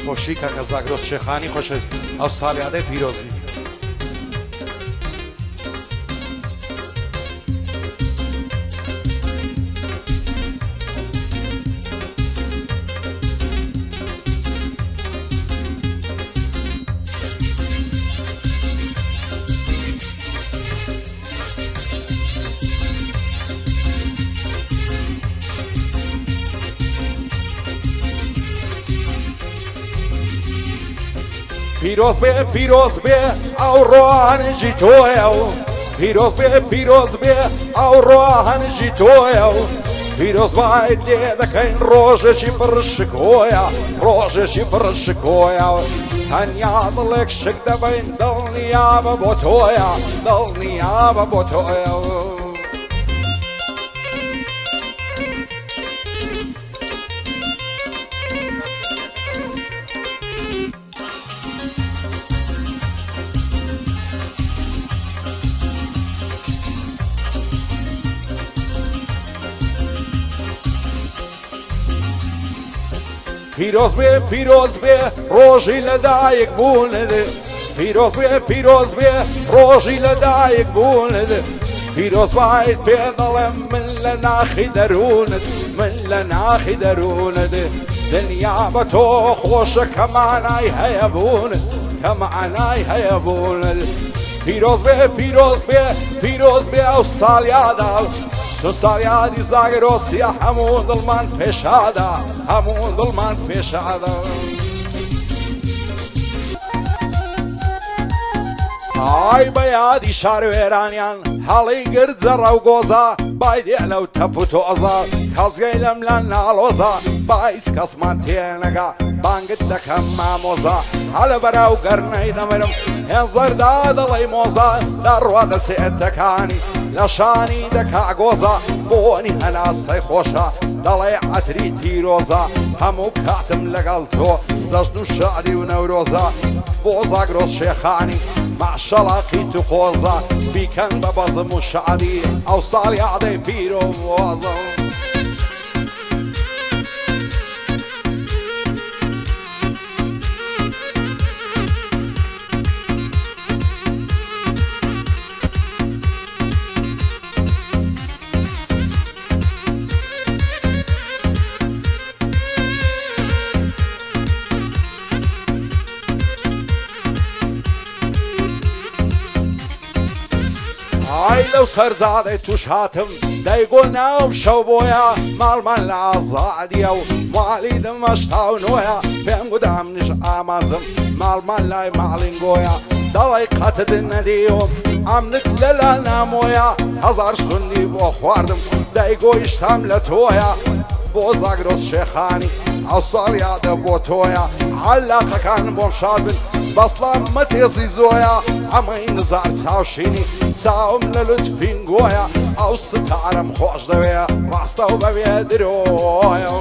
خۆشی کە زاگرۆس شێخانی خۆش ئەو ساڵیادەی پیرۆزی پیرۆز بێ ئەو ڕۆهانجی تۆیە و پیرۆز بێ ئەو ڕۆهانجی تۆیە و پیرۆز باید لێ دەکەین ڕۆژێکی پڕشکۆیە ڕۆژێکی پڕشکۆیە تەنیا دڵێک شک دەبین دڵنیابە بۆ تۆیە دڵنیابە بۆ تۆیە پیرۆز بێ ڕۆژی لەدایک بوونت پیرۆز بێ ڕۆژی لەدایک بوونت پیرۆز باید پێ دەڵێم من لە ناخی دەروونت دنیا بە تۆ خۆشە کە مانای هەیە بوونت پیرۆز بێ ئەو ساڵیادا تو ساڵیادی زاگرۆسیە هەموو دڵمان پێشادا ئای بە یادی شارێرانیان هەڵی گرجە ڕەوگۆزە بای دێ لەو تەپ و تۆزە کەسگەی لەم لە ناڵۆزە با هیچ کەسمان تێنەگا بانگت دەکەم مامۆزە هەلە بەراو گەرنەی دەمرم هێنزەردا دەڵی مۆزە دەڕوا دەسێتەکانی لە شانی دەکا گۆزە بۆنی هەناسەی خۆشە دەڵێ عەتری تیرۆزە هەموو کاتم لەگەڵ تۆ زەژن و شادی و نەورۆزە بۆ زاگرۆس شێخانی ماشەڵاقی تو قۆزە بیکەن بە بەزم و شادی ئەو ساڵیادەی پیرۆزە ئای لەو سەرزادەی توش هاتم دەیگۆ ناوم شەو بۆیە ماڵمان لە ئازادیە و ماڵی دمەشتا و نۆیە پێم گودام نیش ئامانزم ماڵمان لای ماڵینگۆیە دەڵی قەتت نەدیوم ئەمنت لەلا نامۆیە هەزار سوندی بۆ خواردم دەیگۆیشتام لە تۆیە بۆ زاگرۆس شێخانی ئەو ساڵیادە بۆ تۆیە عەلاقەکان بۆم شاد بن بەسڵام مەتێزی زۆیە ئەمەی نزار چاوشینی چاوم لە لوتفین گۆیە ئەو ستارم خۆش دەوێ ڕاستە و بەوێ درۆیە